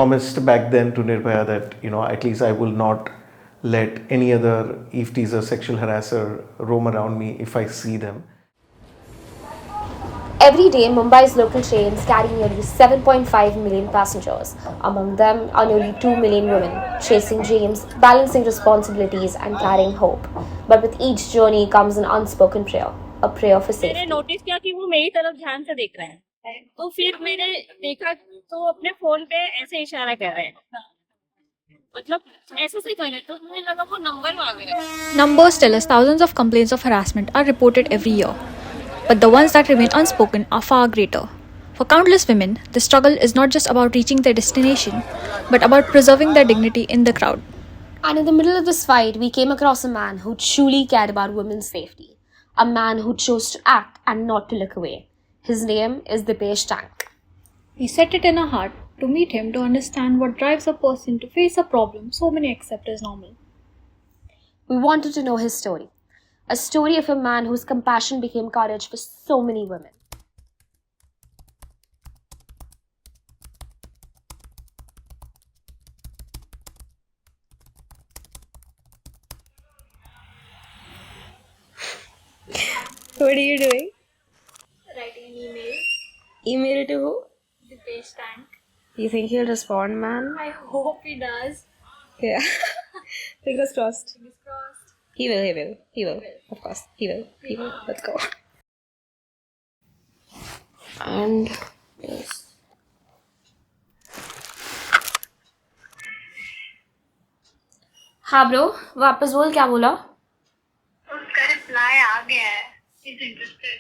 promised back then to Nirbhaya that, at least I will not let any other eve teaser, sexual harasser roam around me if I see them. Every day, Mumbai's local trains carry nearly 7.5 million passengers. Among them are nearly 2 million women, chasing dreams, balancing responsibilities, and carrying hope. But with each journey comes an unspoken prayer, a prayer for safety. मैंने notice किया कि वो मेरी तरफ ध्यान से देख रहे हैं, तो फिर मैंने देखा तो अपने फोन पे ऐसे इशारा कर रहे हैं, मतलब ऐसे से कर रहे, तो मुझे लगा वो नंबर मांग रहे हैं. Numbers tell us thousands of complaints of harassment are reported every year, but the ones that remain unspoken are far greater. For countless women, the struggle is not just about reaching their destination, but about preserving their dignity in the crowd. And in the middle of this fight, we came across a man who truly cared about women's safety. A man who chose to act and not to look away. His name is Tcsc. We set it in our heart to meet him to understand what drives a person to face a problem so many accept as normal. We wanted to know his story. A story of a man whose compassion became courage for so many women. What are you doing? Writing an email. Email to who? The base tank. You think he'll respond, man? I hope he does. Yeah. Fingers crossed. Fingers crossed. He will. Of course. He will. Let's go. And yes. हाँ bro, वापस बोल क्या बोला? उसका reply आ गया है. He's interested.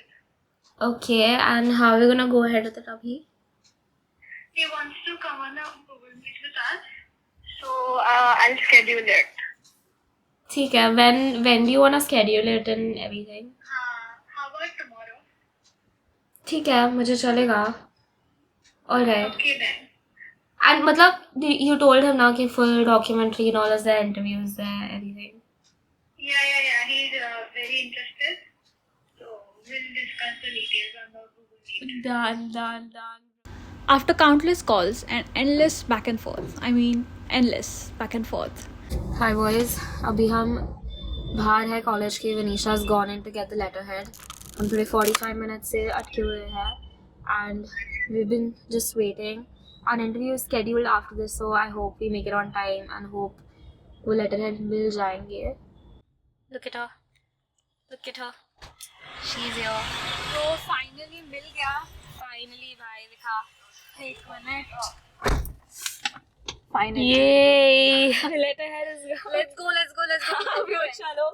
Okay, and how are we gonna go ahead with it abhi? He wants to come on a Google Meet with us. So I'll schedule it. ठीक है, when do you wanna schedule it and everything? How about tomorrow? ठीक है, मुझे चलेगा. Alright. Okay then. And मतलब you told him now कि full documentary and all is there, interviews there, everything. Yeah. He's very interested. So we'll discuss the details on the Google Meet. Done. After countless calls and endless back and forth, Hi boys, अभी हम बाहर है college के. Vanisha's gone in to get the letterhead. हम थोड़े 45 minutes से अटके हुए हैं and we've been just waiting. Our interview is scheduled after this, so I hope we make it on time and hope वो letterhead मिल जाएंगे. Look at her. She's here. तो finally मिल गया. Finally भाई दिखा. एक minute. Finally. Yay! Letterhead is gone. Let's go. Chalo.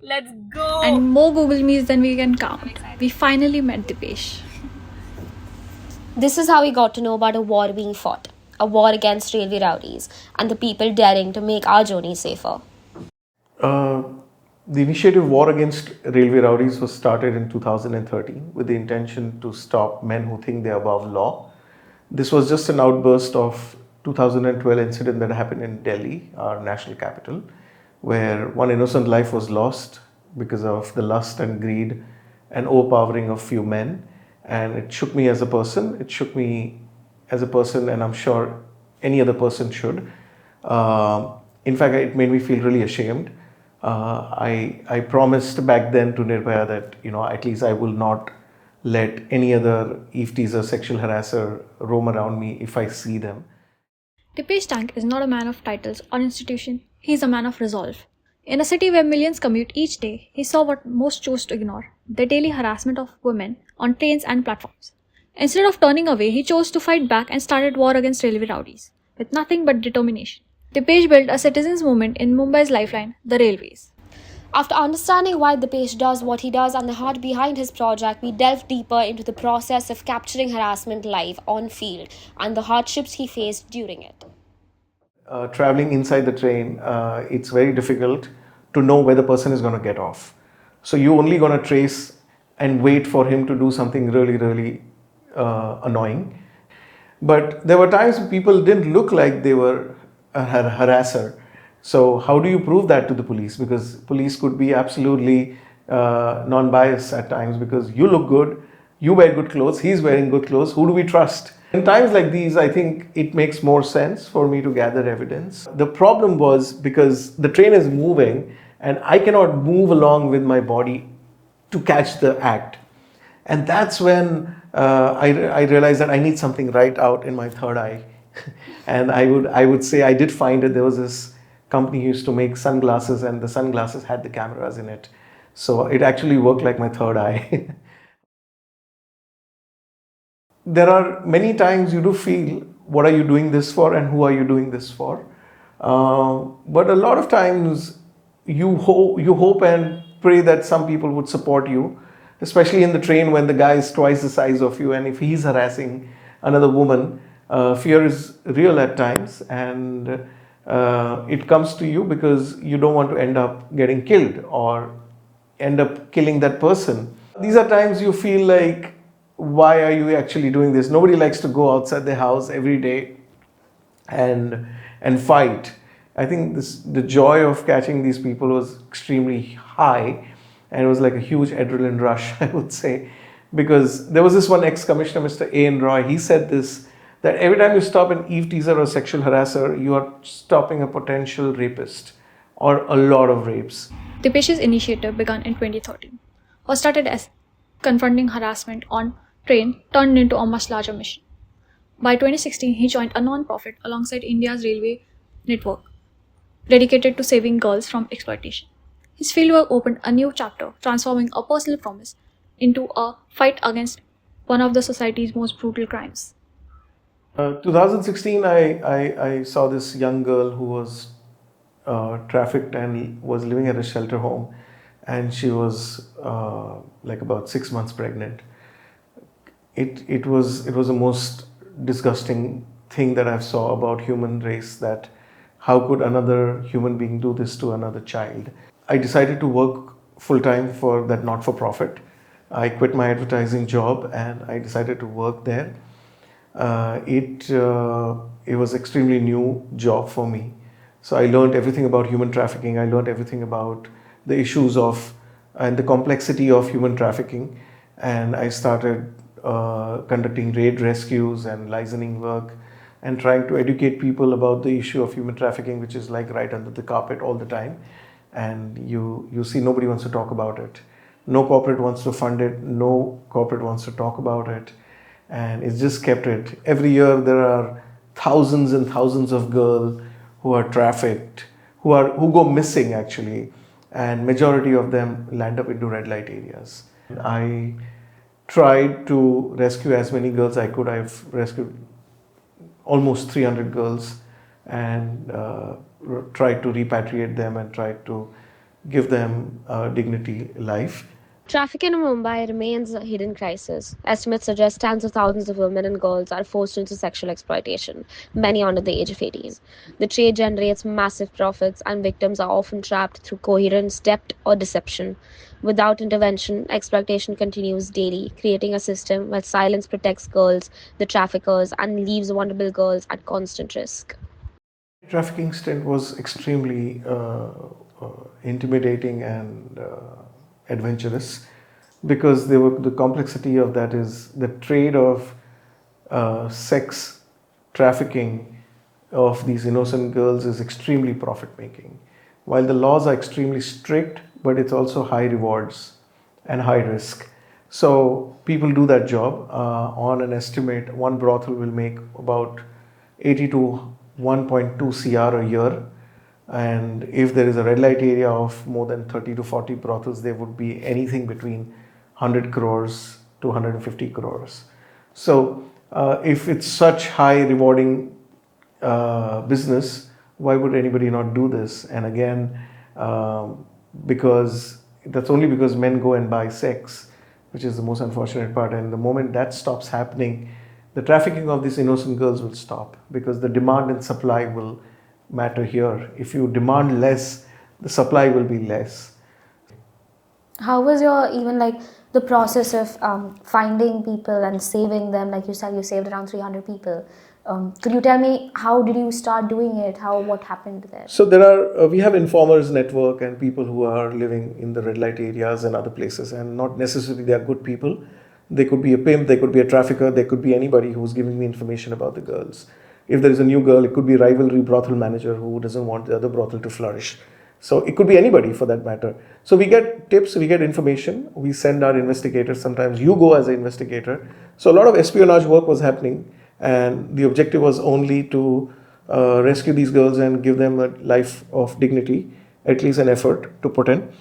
Let's go. And more Google Meets than we can count. We finally met Dipesh. This is how we got to know about a war being fought. A war against railway rowdies and the people daring to make our journey safer. The initiative War Against Railway Rowdies was started in 2013 with the intention to stop men who think they are above law. This was just an outburst of 2012 incident that happened in Delhi, our national capital, where one innocent life was lost because of the lust and greed and overpowering of few men. And it shook me as a person. And I'm sure any other person should. In fact, it made me feel really ashamed. I promised back then to Nirbhaya that, at least I will not let any other eve teaser, sexual harasser roam around me if I see them. Dipesh Tank is not a man of titles or institution. He is a man of resolve. In a city where millions commute each day, he saw what most chose to ignore: the daily harassment of women on trains and platforms. Instead of turning away, he chose to fight back and started war against railway rowdies with nothing but determination. Dipesh built a citizens' movement in Mumbai's lifeline, the railways. After understanding why Dipesh does what he does and the heart behind his project, we delved deeper into the process of capturing harassment live on field and the hardships he faced during it. Traveling inside the train, it's very difficult to know where the person is going to get off. So you're only going to trace and wait for him to do something really, really annoying. But there were times people didn't look like they were a harasser. So how do you prove that to the police? Because police could be absolutely non-biased at times, because you look good, you wear good clothes, he's wearing good clothes. Who do we trust? In times like these, I think it makes more sense for me to gather evidence. The problem was because the train is moving and I cannot move along with my body to catch the act. And that's when I realized that I need something right out in my third eye. And I would say I did find it. There was this company who used to make sunglasses, and the sunglasses had the cameras in it. So it actually worked like my third eye. There are many times you do feel, what are you doing this for and who are you doing this for? But a lot of times you hope and pray that some people would support you, especially in the train when the guy is twice the size of you, and if he's harassing another woman, fear is real at times, and it comes to you because you don't want to end up getting killed or end up killing that person. These are times you feel like, why are you actually doing this? Nobody likes to go outside their house every day and fight. I think the joy of catching these people was extremely high, and it was like a huge adrenaline rush, I would say, because there was this one ex-commissioner, Mr. A.N. Roy. He said this, that every time you stop an eve teaser or sexual harasser, you are stopping a potential rapist or a lot of rapes. Dipesh's initiative began in 2013, or started as confronting harassment on train turned into a much larger mission. By 2016, he joined a non-profit alongside India's railway network, dedicated to saving girls from exploitation. His fieldwork opened a new chapter, transforming a personal promise into a fight against one of the society's most brutal crimes. 2016, I saw this young girl who was trafficked and was living at a shelter home, and she was like about 6 months pregnant. It was the most disgusting thing that I saw about human race, that how could another human being do this to another child. I decided to work full-time for that not-for-profit. I quit my advertising job and I decided to work there. It was extremely new job for me. So I learned everything about human trafficking. I learned everything about the issues of and the complexity of human trafficking. And I started conducting raid rescues and licensing work and trying to educate people about the issue of human trafficking, which is like right under the carpet all the time. And you see nobody wants to talk about it. No corporate wants to fund it. No corporate wants to talk about it. And it's just kept it. Every year there are thousands and thousands of girls who are trafficked, who go missing actually, and majority of them land up into red light areas. I tried to rescue as many girls I could. I've rescued almost 300 girls and tried to repatriate them and tried to give them dignity life. Trafficking in Mumbai remains a hidden crisis. Estimates suggest tens of thousands of women and girls are forced into sexual exploitation, many under the age of 18. The trade generates massive profits, and victims are often trapped through coherence, debt, or deception. Without intervention, exploitation continues daily, creating a system where silence protects girls, the traffickers, and leaves vulnerable girls at constant risk. Trafficking stint was extremely intimidating and adventurous, because the complexity of that is the trade of sex trafficking of these innocent girls is extremely profit making. While the laws are extremely strict, but it's also high rewards and high risk. So people do that job. On an estimate, one brothel will make about 80 to 1.2 CR a year. And if there is a red light area of more than 30 to 40 brothels, there would be anything between 100 crores to 150 crores. So if it's such high rewarding business, why would anybody not do this? And again, because that's only because men go and buy sex, which is the most unfortunate part. And the moment that stops happening, the trafficking of these innocent girls will stop, because the demand and supply will matter here. If you demand less, the supply will be less. How was your even like the process of finding people and saving them? Like you said, you saved around 300 people. Could you tell me how did you start doing it? What happened there? So there are we have informers network and people who are living in the red light areas and other places, and not necessarily they are good people. They could be a pimp, they could be a trafficker, they could be anybody who's giving me information about the girls. If there is a new girl, it could be a rivalry brothel manager who doesn't want the other brothel to flourish. So it could be anybody for that matter. So we get tips, we get information, we send our investigators. Sometimes you go as an investigator. So a lot of espionage work was happening, and the objective was only to rescue these girls and give them a life of dignity, at least an effort to put in.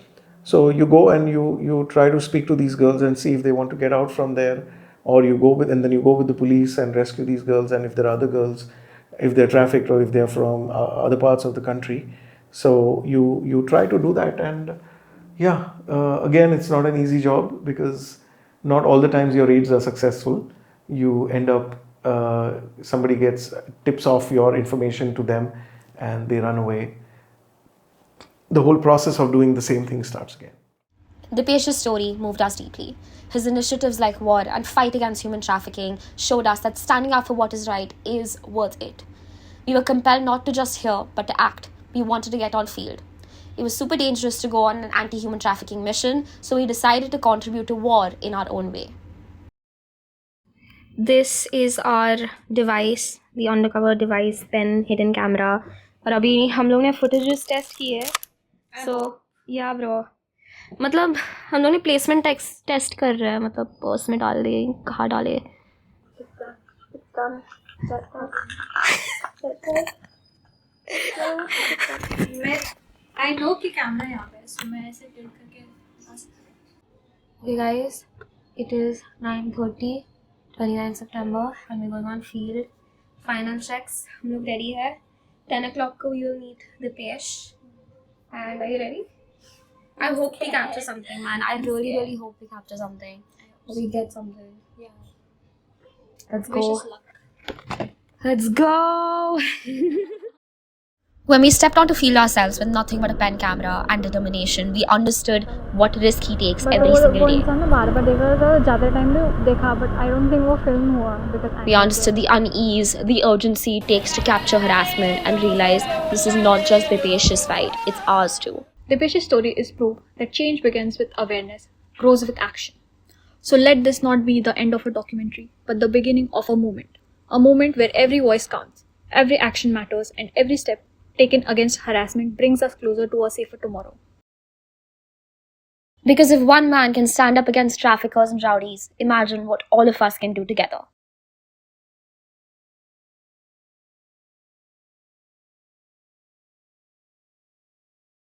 So you go and you try to speak to these girls and see if they want to get out from there, or you go with, and then you go with the police and rescue these girls. And if there are other girls, if they're trafficked or if they're from other parts of the country, so you try to do that. And yeah, again, it's not an easy job because not all the times your raids are successful. You end up somebody tips off your information to them and they run away. The whole process of doing the same thing starts again. Dipesh's story moved us deeply. His initiatives like war and fight against human trafficking showed us that standing up for what is right is worth it. We were compelled not to just hear, but to act. We wanted to get on field. It was super dangerous to go on an anti-human trafficking mission, so we decided to contribute to war in our own way. This is our device, the undercover device, pen, hidden camera. और अभी हम लोग ने footages test किए. So yeah bro. मतलब हम लोग ने placement test कर रहे हैं, मतलब पर्स में डाल दे, कहाँ डाले. I know कि कैमरा यहाँ पे है, so मैं ऐसे tilt करके आ सकती हूँ. Okay guys, it is 9:30, 29 September, and we're going on field. Final checks, हम लोग ready है. 10 o'clock को we will meet Dipesh. And are you ready? I hope we capture something, man. I really hope we capture something. We get something. Yeah. Let's Wish go. us luck. Let's go. When we stepped onto field ourselves with nothing but a pen camera and determination, we understood what risk he takes every single day. But I don't think वो film हुआ because We understood the unease, the urgency it takes to capture harassment, and realized this is not just Dipesh's fight, it's ours too. Dipesh's story is proof that change begins with awareness, grows with action. So let this not be the end of a documentary, but the beginning of a moment where every voice counts, every action matters, and every step taken against harassment brings us closer to a safer tomorrow. Because if one man can stand up against traffickers and rowdies, imagine what all of us can do together.